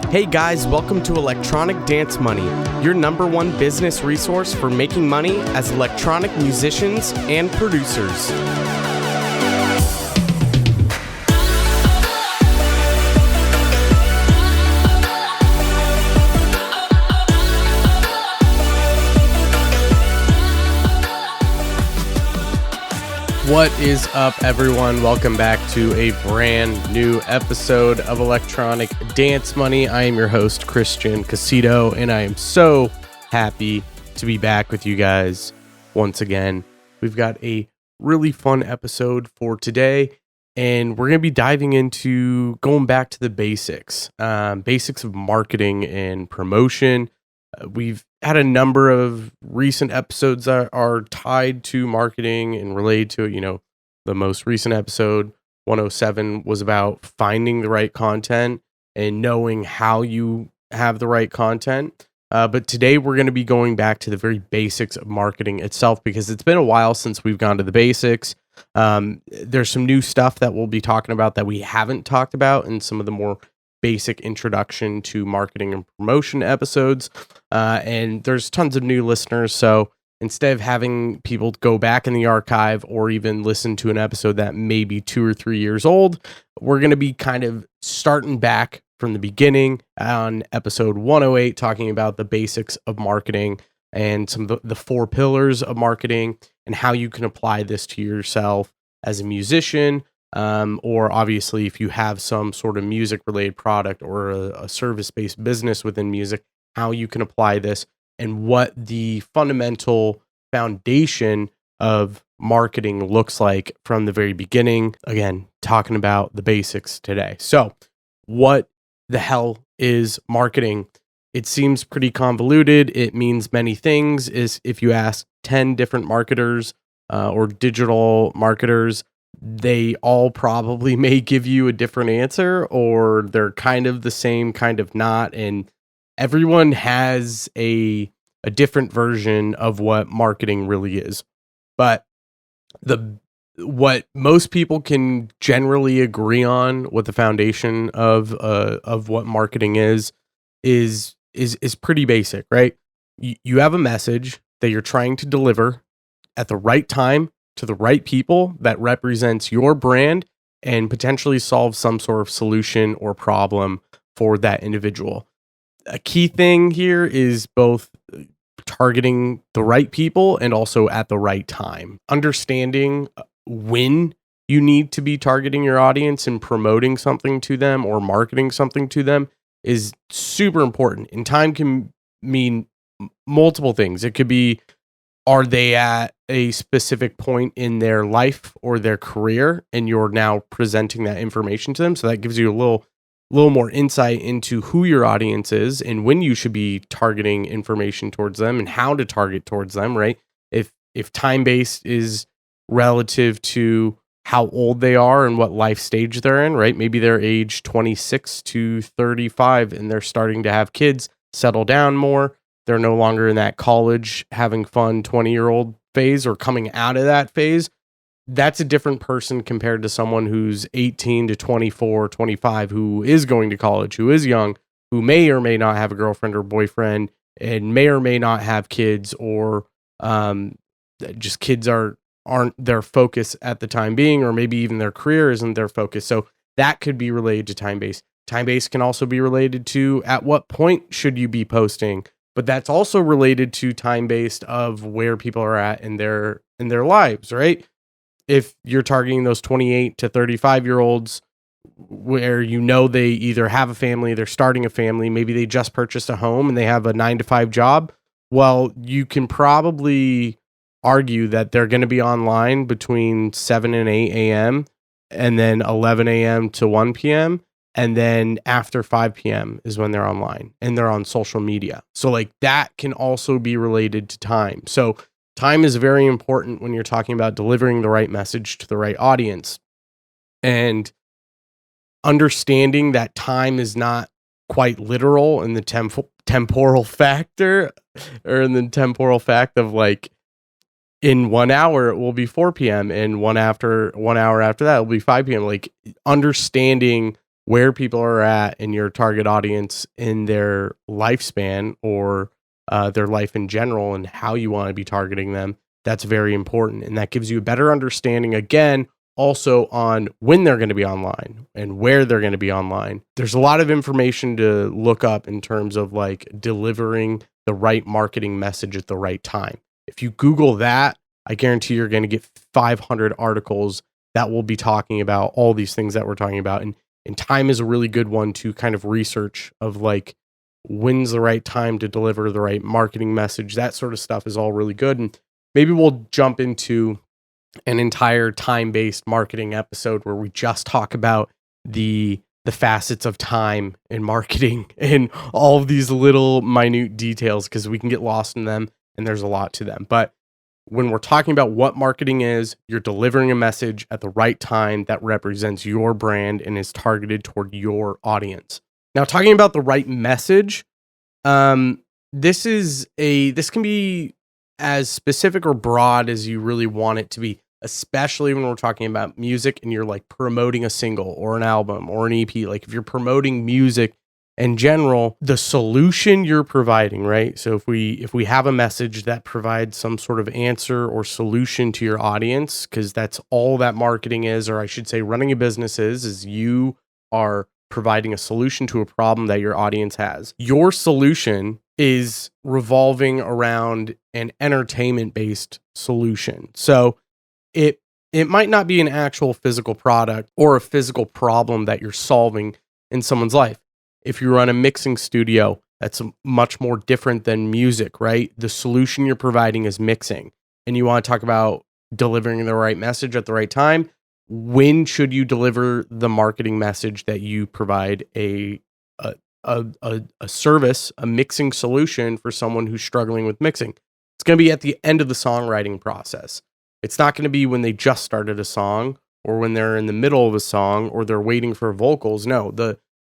Hey guys, welcome to Electronic Dance Money, your number one business resource for making money as electronic musicians and producers. What is up, everyone? Welcome back to a brand new episode of Electronic Dance Money. I am your host, Christian Casito, and I am so happy to be back with you guys once again. We've got a really fun episode for today, and we're going to be diving into going back to the basics of marketing and promotion. We've had a number of recent episodes that are tied to marketing and related to it. You know, the most recent episode, 107, was about finding the right content and knowing how you have the right content. But today we're going to be going back to the very basics of marketing itself, because it's been a while since we've gone to the basics. There's some new stuff that we'll be talking about that we haven't talked about in some of the more basic introduction to marketing and promotion episodes, and there's tons of new listeners, so instead of having people go back in the archive or even listen to an episode that may be 2 or 3 years old, we're going to be kind of starting back from the beginning on episode 108, talking about the basics of marketing and some of the 4 pillars of marketing and how you can apply this to yourself as a musician. Or obviously, if you have some sort of music-related product or a service-based business within music, how you can apply this and what the fundamental foundation of marketing looks like from the very beginning. Again, talking about the basics today. So, what the hell is marketing? It seems pretty convoluted. It means many things. If you ask 10 different marketers or digital marketers, they all probably may give you a different answer, or they're kind of the same, kind of not. And everyone has a different version of what marketing really is. But what most people can generally agree on, what the foundation of what marketing is pretty basic, right? You have a message that you're trying to deliver at the right time to the right people that represents your brand and potentially solve some sort of solution or problem for that individual. A key thing here is both targeting the right people and also at the right time. Understanding when you need to be targeting your audience and promoting something to them or marketing something to them is super important. And time can mean multiple things. It could be, are they at a specific point in their life or their career, and you're now presenting that information to them? So that gives you a little more insight into who your audience is and when you should be targeting information towards them and how to target towards them, right? If time-based is relative to how old they are and what life stage they're in, right? Maybe they're age 26 to 35 and they're starting to have kids, settle down more. They're no longer in that college having fun 20-year-old phase or coming out of that phase. That's a different person compared to someone who's 18 to 24, 25, who is going to college, who is young, who may or may not have a girlfriend or boyfriend and may or may not have kids, or just kids aren't their focus at the time being, or maybe even their career isn't their focus. So that could be related to time-based. Time-based can also be related to at what point should you be posting. But that's also related to time-based of where people are at in their lives, right? If you're targeting those 28 to 35-year-olds where you know they either have a family, they're starting a family, maybe they just purchased a home and they have a 9-to-5 job, well, you can probably argue that they're going to be online between 7 and 8 a.m. and then 11 a.m. to 1 p.m., and then after 5 p.m. is when they're online and they're on social media. So like that can also be related to time. So time is very important when you're talking about delivering the right message to the right audience. And understanding that time is not quite literal in the temporal factor, or in the temporal fact of like, in 1 hour it will be 4 p.m. and 1 hour after that it will be 5 p.m. Like understanding where people are at in your target audience in their lifespan or their life in general and how you want to be targeting them. That's very important. And that gives you a better understanding, again, also on when they're going to be online and where they're going to be online. There's a lot of information to look up in terms of like delivering the right marketing message at the right time. If you Google that, I guarantee you're going to get 500 articles that will be talking about all these things that we're talking about. And time is a really good one to kind of research of like when's the right time to deliver the right marketing message. That sort of stuff is all really good. And maybe we'll jump into an entire time-based marketing episode where we just talk about the facets of time in marketing and all of these little minute details, because we can get lost in them and there's a lot to them. But when we're talking about what marketing is, you're delivering a message at the right time that represents your brand and is targeted toward your audience. Now, talking about the right message, this can be as specific or broad as you really want it to be, especially when we're talking about music and you're like promoting a single or an album or an EP. Like if you're promoting music in general, the solution you're providing, right? So if we have a message that provides some sort of answer or solution to your audience, because that's all that marketing is, or I should say running a business is you are providing a solution to a problem that your audience has. Your solution is revolving around an entertainment-based solution. So it might not be an actual physical product or a physical problem that you're solving in someone's life. If you run a mixing studio, that's much more different than music, right? The solution you're providing is mixing, and you want to talk about delivering the right message at the right time. When should you deliver the marketing message that you provide a service, a mixing solution for someone who's struggling with mixing? It's going to be at the end of the songwriting process. It's not going to be when they just started a song or when they're in the middle of a song or they're waiting for vocals. No,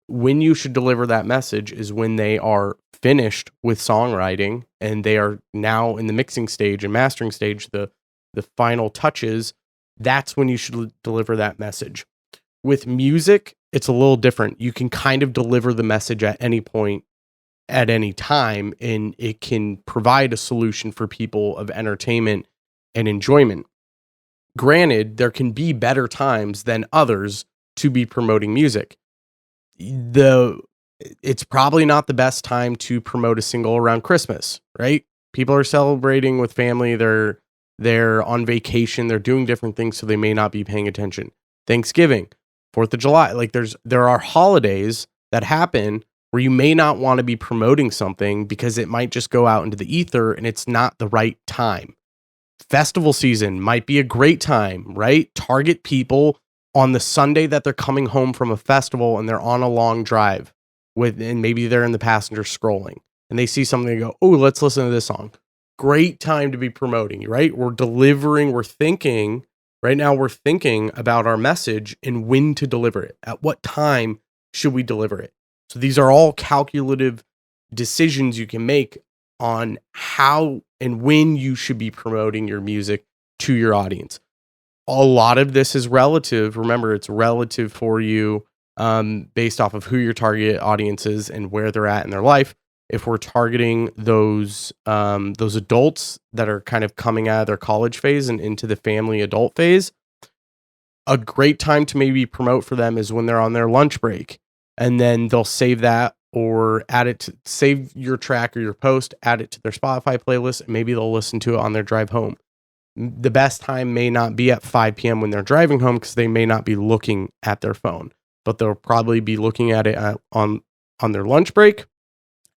when you should deliver that message is when they are finished with songwriting and they are now in the mixing stage and mastering stage, the final touches. That's when you should deliver that message. With music, it's a little different. You can kind of deliver the message at any point, at any time, and it can provide a solution for people of entertainment and enjoyment. Granted, there can be better times than others to be promoting music. It's probably not the best time to promote a single around Christmas, right? People are celebrating with family, they're on vacation, they're doing different things, so they may not be paying attention. Thanksgiving, 4th of July, like there are holidays that happen where you may not want to be promoting something because it might just go out into the ether and it's not the right time. Festival season might be a great time, right? Target people on the Sunday that they're coming home from a festival and they're on a long drive and maybe they're in the passenger scrolling and they see something and go, oh, let's listen to this song. Great time to be promoting, right? We're thinking about our message and when to deliver it. At what time should we deliver it? So these are all calculative decisions you can make on how and when you should be promoting your music to your audience. A lot of this is relative. Remember, it's relative for you based off of who your target audience is and where they're at in their life. If we're targeting those adults that are kind of coming out of their college phase and into the family adult phase, a great time to maybe promote for them is when they're on their lunch break, and then they'll save that or save your track or your post, add it to their Spotify playlist, and maybe they'll listen to it on their drive home. The best time may not be at 5 p.m. when they're driving home because they may not be looking at their phone, but they'll probably be looking at it on their lunch break,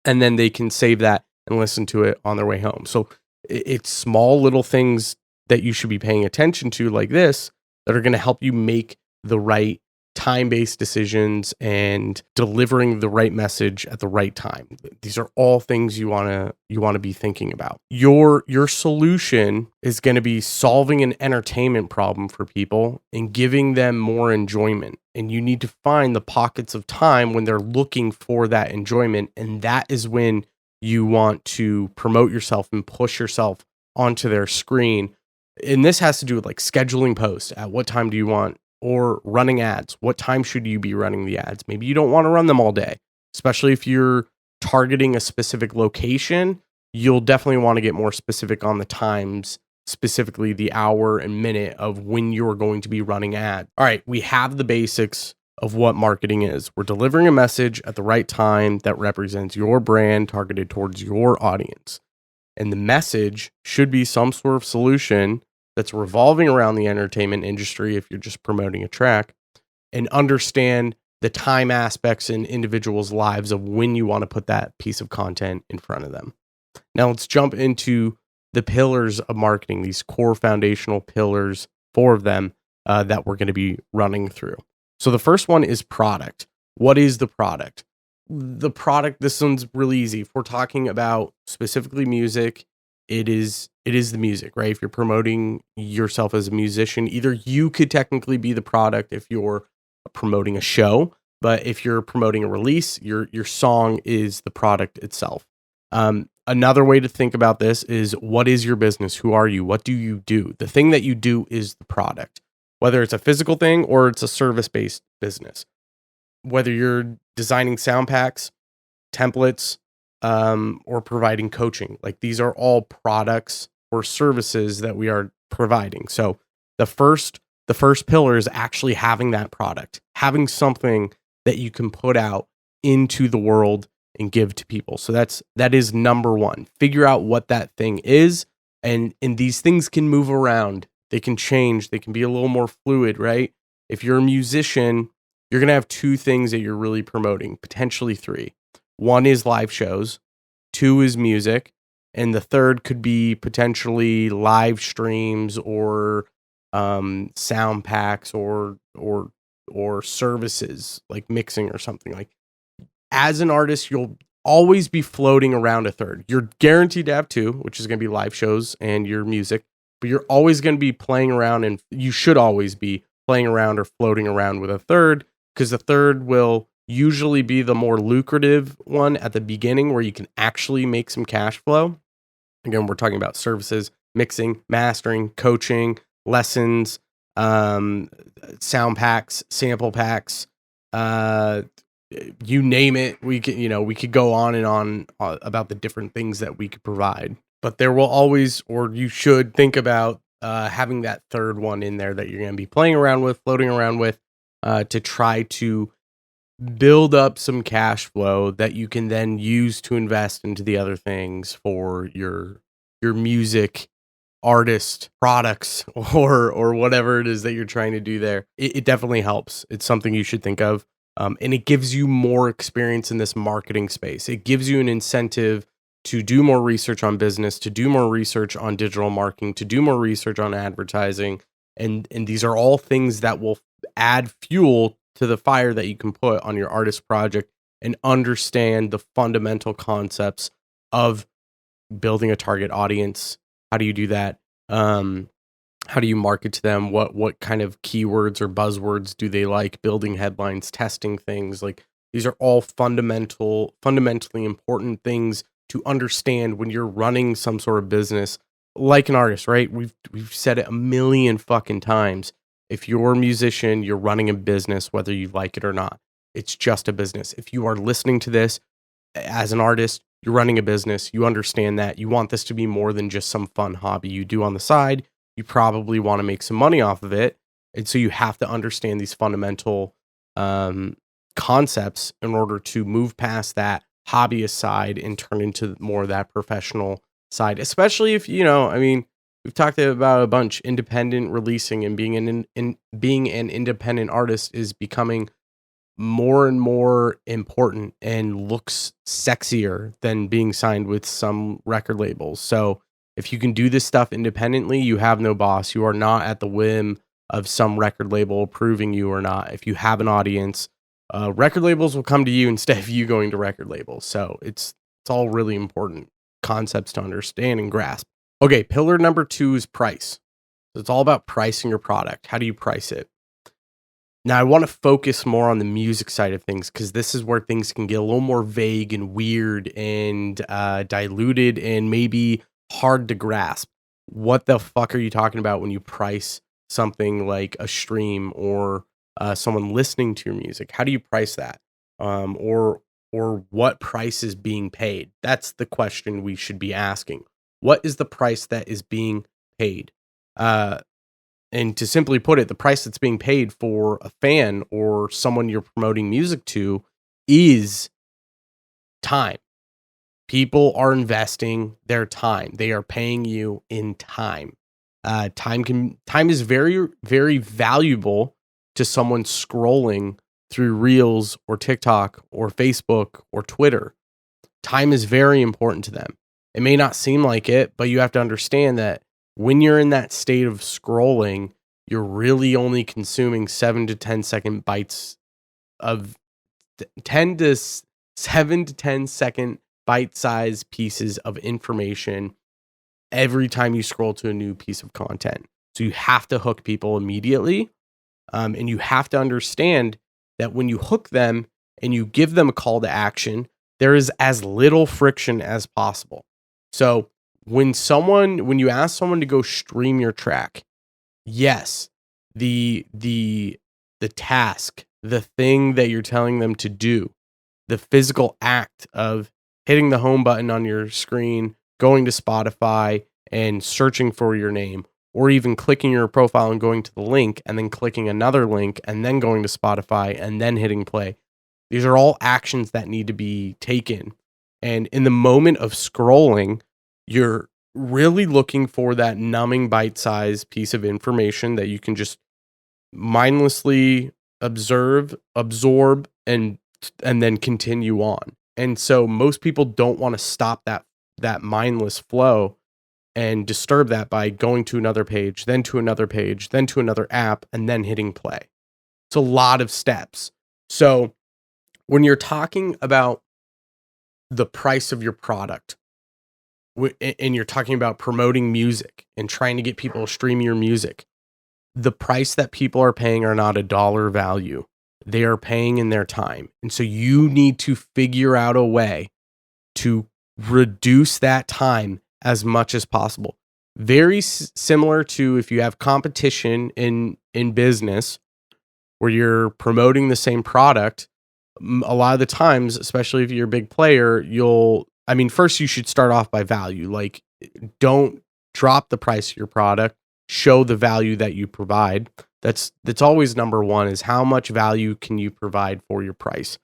and then they can save that and listen to it on their way home. So it's small little things that you should be paying attention to like this that are going to help you make the right time-based decisions and delivering the right message at the right time. These are all things you want to be thinking about. Your solution is going to be solving an entertainment problem for people and giving them more enjoyment. And you need to find the pockets of time when they're looking for that enjoyment, and that is when you want to promote yourself and push yourself onto their screen. And this has to do with like scheduling posts. At what time do you want or running ads. What time should you be running the ads? Maybe you don't want to run them all day, especially if you're targeting a specific location. You'll definitely want to get more specific on the times, specifically the hour and minute of when you're going to be running ads. All right, we have the basics of what marketing is. We're delivering a message at the right time that represents your brand targeted towards your audience. And the message should be some sort of solution that's revolving around the entertainment industry if you're just promoting a track, and understand the time aspects in individuals' lives of when you want to put that piece of content in front of them. Now let's jump into the pillars of marketing, these core foundational pillars, 4 of them that we're going to be running through. So the first one is product. What is the product? The product, this one's really easy. If we're talking about specifically music, it is the music, right? If you're promoting yourself as a musician, either you could technically be the product if you're promoting a show, but if you're promoting a release, your song is the product itself. Another way to think about this is, what is your business? Who are you? What do you do? The thing that you do is the product, whether it's a physical thing or it's a service-based business. Whether you're designing sound packs, templates, or providing coaching, like these are all products or services that we are providing. So the first pillar is actually having that product, having something that you can put out into the world and give to people. So that is number 1. Figure out what that thing is, and these things can move around. They can change. They can be a little more fluid, right? If you're a musician, you're going to have 2 things that you're really promoting, potentially 3. 1 is live shows, 2 is music, and the third could be potentially live streams or sound packs or services like mixing or something. Like, as an artist, you'll always be floating around a third. You're guaranteed to have 2, which is going to be live shows and your music, but you're always going to be playing around, and you should always be playing around or floating around with a third, because the third will usually be the more lucrative one at the beginning, where you can actually make some cash flow. Again, we're talking about services, mixing, mastering, coaching, lessons, sound packs, sample packs, you name it. We could go on and on about the different things that we could provide, but there will always, or you should think about having that third one in there that you're going to be playing around with, floating around with, to try to build up some cash flow that you can then use to invest into the other things for your music, artist, products, or whatever it is that you're trying to do there. It definitely helps. It's something you should think of. And it gives you more experience in this marketing space. It gives you an incentive to do more research on business, to do more research on digital marketing, to do more research on advertising. And these are all things that will add fuel to the fire that you can put on your artist project, and understand the fundamental concepts of building a target audience. How do you do that? How do you market to them? What kind of keywords or buzzwords do they like? Building headlines, testing things. Like, these are all fundamentally important things to understand when you're running some sort of business like an artist, right? We've said it a million fucking times. If you're a musician, you're running a business, whether you like it or not. It's just a business. If you are listening to this as an artist, you're running a business. You understand that. You want this to be more than just some fun hobby you do on the side. You probably want to make some money off of it. And so you have to understand these fundamental concepts in order to move past that hobbyist side and turn into more of that professional side. Especially if, we've talked about a bunch, independent releasing and being an independent artist is becoming more and more important and looks sexier than being signed with some record labels. So if you can do this stuff independently, you have no boss. You are not at the whim of some record label approving you or not. If you have an audience, record labels will come to you instead of you going to record labels. So it's all really important concepts to understand and grasp. Okay, pillar number 2 is price. So it's all about pricing your product. How do you price it? Now, I want to focus more on the music side of things, because this is where things can get a little more vague and weird and diluted and maybe hard to grasp. What the fuck are you talking about when you price something like a stream or someone listening to your music? How do you price that? Or what price is being paid? That's the question we should be asking. What is the price that is being paid? Uh, and to simply put it, the price that's being paid for a fan or someone you're promoting music to is time. People are investing their time. They are paying you in time. Time is very, very valuable to someone scrolling through Reels or TikTok or Facebook or Twitter. Time is very important to them. It may not seem like it, but you have to understand that when you're in that state of scrolling, you're really only consuming 7 to 10-second bites of 10 to 7 to 10-second bite-sized pieces of information every time you scroll to a new piece of content. So you have to hook people immediately. And you have to understand that when you hook them and you give them a call to action, there is as little friction as possible. So when you ask someone to go stream your track, yes, the task, the thing that you're telling them to do, the physical act of hitting the home button on your screen, going to Spotify and searching for your name, or even clicking your profile and going to the link and then clicking another link and then going to Spotify and then hitting play. These are all actions that need to be taken. And in the moment of scrolling, you're really looking for that numbing bite-sized piece of information that you can just mindlessly absorb, and then continue on. And so most people don't want to stop that mindless flow and disturb that by going to another page, then to another page, then to another app, and then hitting play. It's a lot of steps. So when you're talking about the price of your product, and you're talking about promoting music and trying to get people to stream your music, the price that people are paying are not a dollar value. They are paying in their time. And so you need to figure out a way to reduce that time as much as possible. Very similar to if you have competition in business where you're promoting the same product. A lot of the times, especially if you're a big player, first you should start off by value. Like, don't drop the price of your product, show the value that you provide. That's always number one, is how much value can you provide for your price.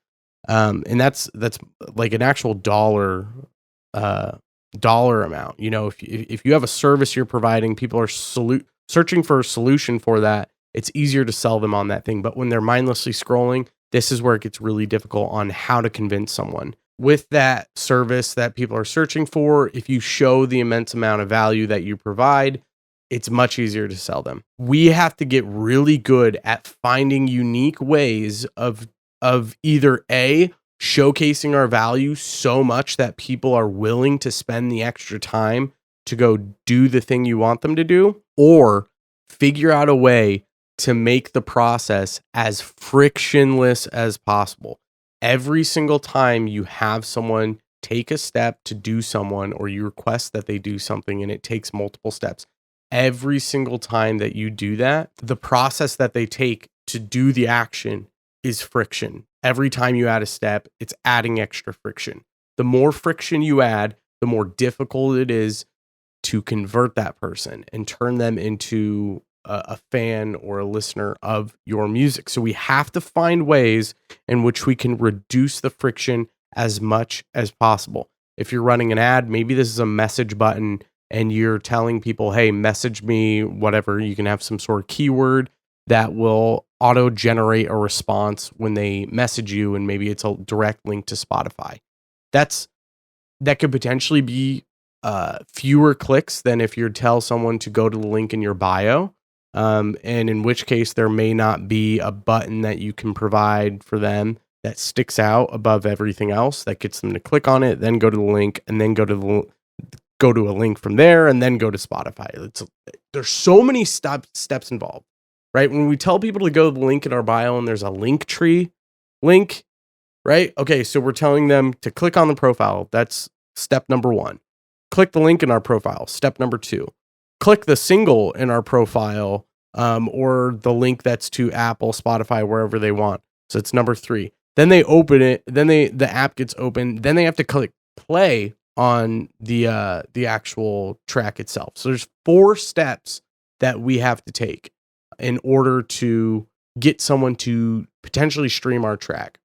And that's like an actual dollar amount. If you have a service you're providing, people are searching for a solution for that. It's easier to sell them on that thing. But when they're mindlessly scrolling, this is where it gets really difficult on how to convince someone. With that service that people are searching for, if you show the immense amount of value that you provide, it's much easier to sell them. We have to get really good at finding unique ways of either A, showcasing our value so much that people are willing to spend the extra time to go do the thing you want them to do, or figure out a way to make the process as frictionless as possible. Every single time you have someone take a step to do someone, or you request that they do something and it takes multiple steps, every single time that you do that, the process that they take to do the action is friction. Every time you add a step, it's adding extra friction. The more friction you add, the more difficult it is to convert that person and turn them into a fan or a listener of your music. So we have to find ways in which we can reduce the friction as much as possible. If you're running an ad, maybe this is a message button and you're telling people, hey, message me, whatever. You can have some sort of keyword that will auto-generate a response when they message you, and maybe it's a direct link to Spotify. That could potentially be fewer clicks than if you tell someone to go to the link in your bio. And in which case there may not be a button that you can provide for them that sticks out above everything else that gets them to click on it, then go to the link, and then go to a link from there, and then go to Spotify. There's so many steps involved, right? When we tell people to go to the link in our bio and there's a link tree link, right? Okay, so we're telling them to click on the profile. That's step number 1. Click the link in our profile. Step number 2. Click the single in our profile or the link that's to Apple, Spotify, wherever they want. So it's number 3. Then they open it. Then the app gets open. Then they have to click play on the actual track itself. So there's 4 steps that we have to take in order to get someone to potentially stream our track.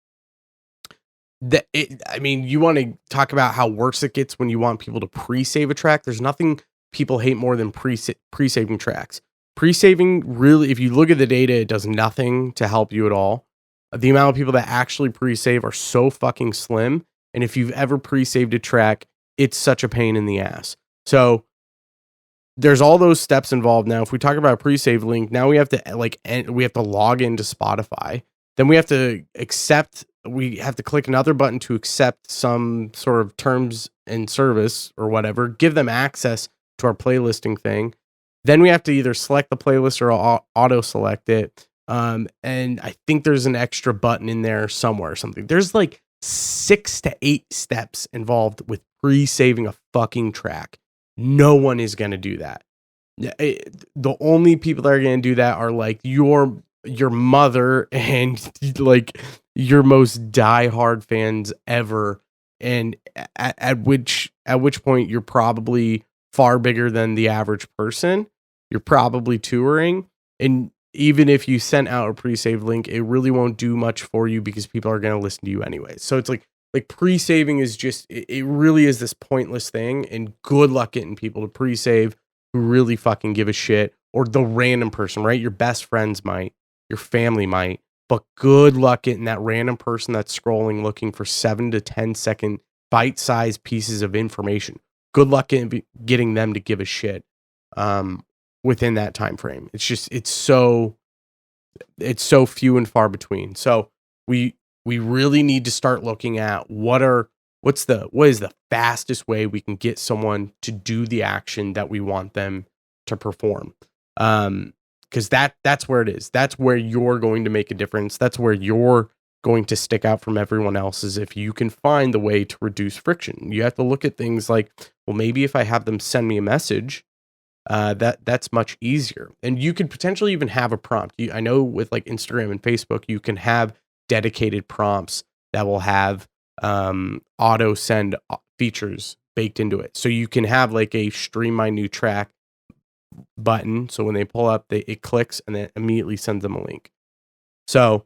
You want to talk about how worse it gets when you want people to pre-save a track. There's nothing people hate more than pre-saving tracks. Pre-saving, really, if you look at the data, it does nothing to help you at all. The amount of people that actually pre-save are so fucking slim. And if you've ever pre-saved a track, it's such a pain in the ass. So there's all those steps involved. Now, if we talk about a pre-save link, now we have to log into Spotify. Then we have to click another button to accept some sort of terms and service or whatever, give them access to our playlisting thing. Then we have to either select the playlist or auto select it. And I think there's an extra button in there somewhere or something. There's like 6 to 8 steps involved with pre-saving a fucking track. No one is going to do that. The only people that are going to do that are like your mother and like your most diehard fans ever. And at which point you're probably far bigger than the average person. You're probably touring. And even if you sent out a pre-save link, it really won't do much for you because people are going to listen to you anyways. So it's like pre-saving is just, it really is this pointless thing, and good luck getting people to pre-save who really fucking give a shit, or the random person, right? Your best friends might, your family might, but good luck getting that random person that's scrolling looking for 7 to 10 second bite-sized pieces of information. Good luck getting them to give a shit within that time frame. It's so few and far between. So we really need to start looking at what is the fastest way we can get someone to do the action that we want them to perform. Because that's where it is. That's where you're going to make a difference. That's where you're going to stick out from everyone else, is if you can find the way to reduce friction. You have to look at things like, well, maybe if I have them send me a message, that's much easier. And you could potentially even have a prompt. I know with like Instagram and Facebook, you can have dedicated prompts that will have auto send features baked into it. So you can have like a stream my new track button. So when they pull up, it clicks and then immediately sends them a link. So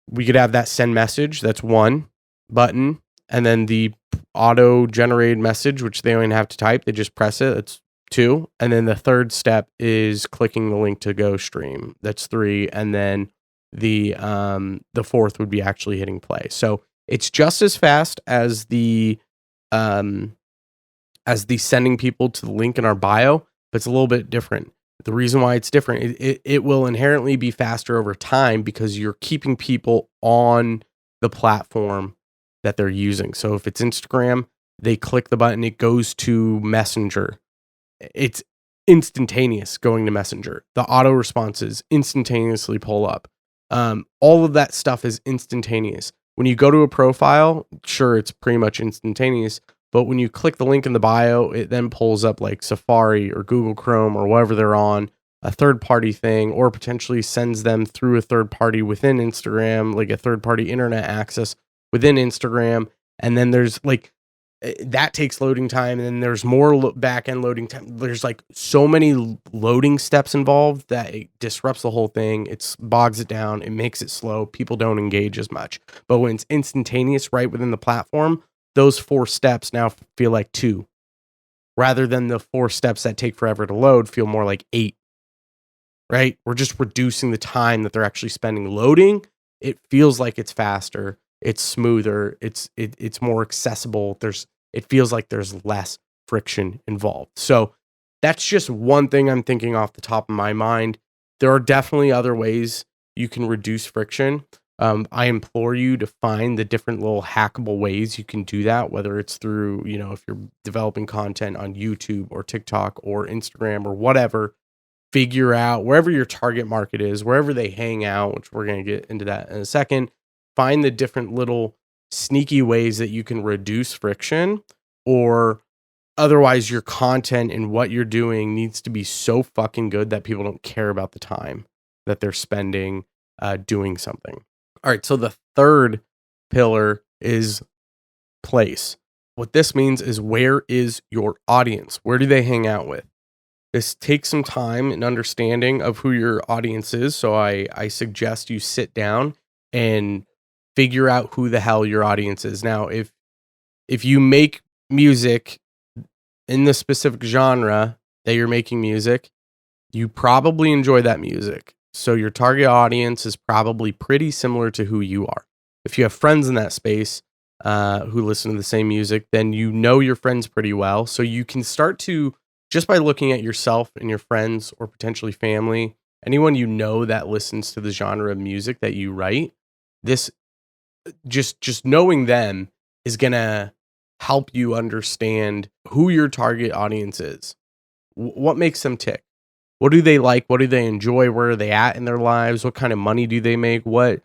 we could have that send message. That's one button. And then the auto generated message, which they don't even have to type. They just press it. That's 2. And then the third step is clicking the link to go stream. That's 3. And then the fourth would be actually hitting play. So it's just as fast as the sending people to the link in our bio, but it's a little bit different. The reason why it's different, it will inherently be faster over time because you're keeping people on the platform that they're using. So if it's Instagram, they click the button, it goes to Messenger. It's instantaneous going to Messenger. The auto responses instantaneously pull up. All of that stuff is instantaneous. When you go to a profile, sure, it's pretty much instantaneous. But when you click the link in the bio, it then pulls up like Safari or Google Chrome or wherever they're on, a third-party thing, or potentially sends them through a third party within Instagram, like a third-party internet access within Instagram. And then there's like, that takes loading time, and then there's more back-end loading time. There's like so many loading steps involved that it disrupts the whole thing. It bogs it down. It makes it slow. People don't engage as much. But when it's instantaneous right within the platform, those 4 steps now feel like 2. Rather than the 4 steps that take forever to load feel more like 8. Right? We're just reducing the time that they're actually spending loading. It feels like it's faster. It's smoother. It's more accessible. It feels like there's less friction involved. So that's just one thing I'm thinking off the top of my mind. There are definitely other ways you can reduce friction. I implore you to find the different little hackable ways you can do that, whether it's through, if you're developing content on YouTube or TikTok or Instagram or whatever, figure out wherever your target market is, wherever they hang out, which we're going to get into that in a second. Find the different little sneaky ways that you can reduce friction, or Otherwise, your content and what you're doing needs to be so fucking good that people don't care about the time that they're spending doing something. All right, so the third pillar is place. What this means is, where is your audience? Where do they hang out with? This takes some time and understanding of who your audience is. So I suggest you sit down and figure out who the hell your audience is. Now, if you make music in the specific genre that you're making music, you probably enjoy that music. So your target audience is probably pretty similar to who you are. If you have friends in that space who listen to the same music, then you know your friends pretty well. So you can start to, just by looking at yourself and your friends or potentially family, anyone you know that listens to the genre of music that you write, this just knowing them is going to help you understand who your target audience is. What makes them tick? What do they like? What do they enjoy? Where are they at in their lives? What kind of money do they make? What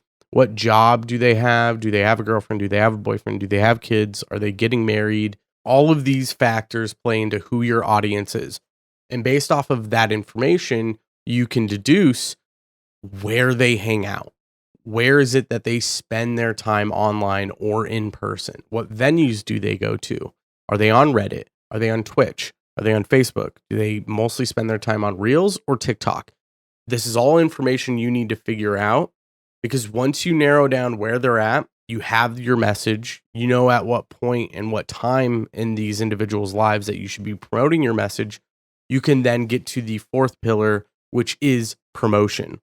job do they have? Do they have a girlfriend? Do they have a boyfriend? Do they have kids? Are they getting married? All of these factors play into who your audience is. And based off of that information, you can deduce where they hang out. Where is it that they spend their time online or in person? What venues do they go to? Are they on Reddit? Are they on Twitch? Are they on Facebook? Do they mostly spend their time on Reels or TikTok? This is all information you need to figure out, because once you narrow down where they're at, you have your message, you know at what point and what time in these individuals' lives that you should be promoting your message. You can then get to the fourth pillar, which is promotion,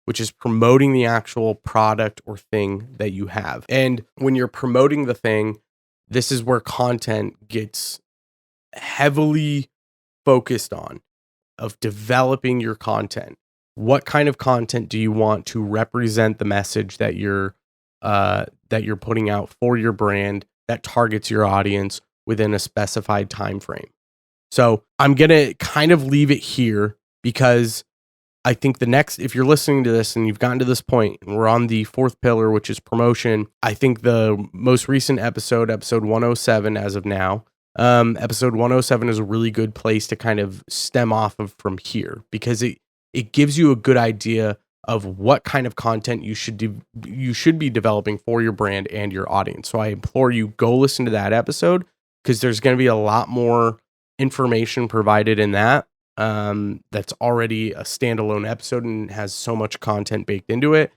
which is promoting the actual product or thing that you have. And when you're promoting the thing, this is where content gets heavily focused on, of developing your content. What kind of content do you want to represent the message that you're putting out for your brand that targets your audience within a specified time frame? So I'm gonna kind of leave it here, because I think if you're listening to this and you've gotten to this point and we're on the fourth pillar, which is promotion, I think the most recent episode 107 as of now, episode 107 is a really good place to kind of stem off of from here, because it gives you a good idea of what kind of content you should be developing for your brand and your audience. So I implore you, go listen to that episode, because there's going to be a lot more information provided in that. That's already a standalone episode and has so much content baked into it.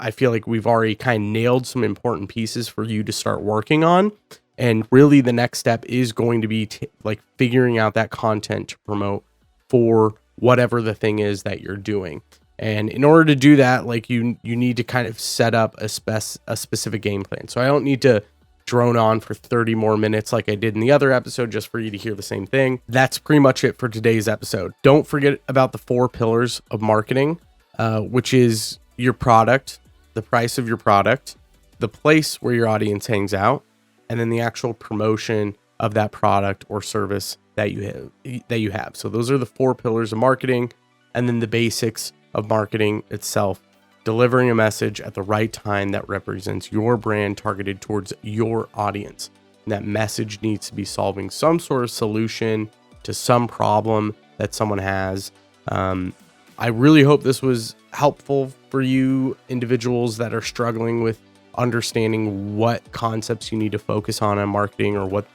I feel like we've already kind of nailed some important pieces for you to start working on. And really the next step is going to be like figuring out that content to promote for whatever the thing is that you're doing. And in order to do that, like you need to kind of set up a specific game plan. So I don't need to drone on for 30 more minutes like I did in the other episode just for you to hear the same thing. That's pretty much it for today's episode. Don't forget about the 4 pillars of marketing, which is your product, the price of your product, the place where your audience hangs out, and then the actual promotion of that product or service that you have. So those are the 4 pillars of marketing, and then the basics of marketing itself. Delivering a message at the right time that represents your brand targeted towards your audience. And that message needs to be solving some sort of solution to some problem that someone has. I really hope this was helpful for you individuals that are struggling with understanding what concepts you need to focus on marketing, or what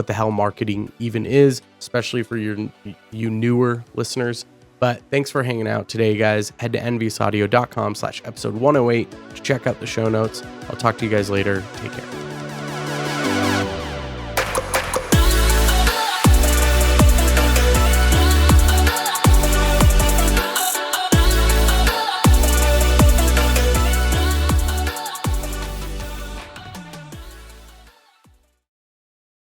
the hell marketing even is, especially for you newer listeners. But thanks for hanging out today, guys. Head to enviusaudio.com/episode 108 to check out the show notes. I'll talk to you guys later. Take care.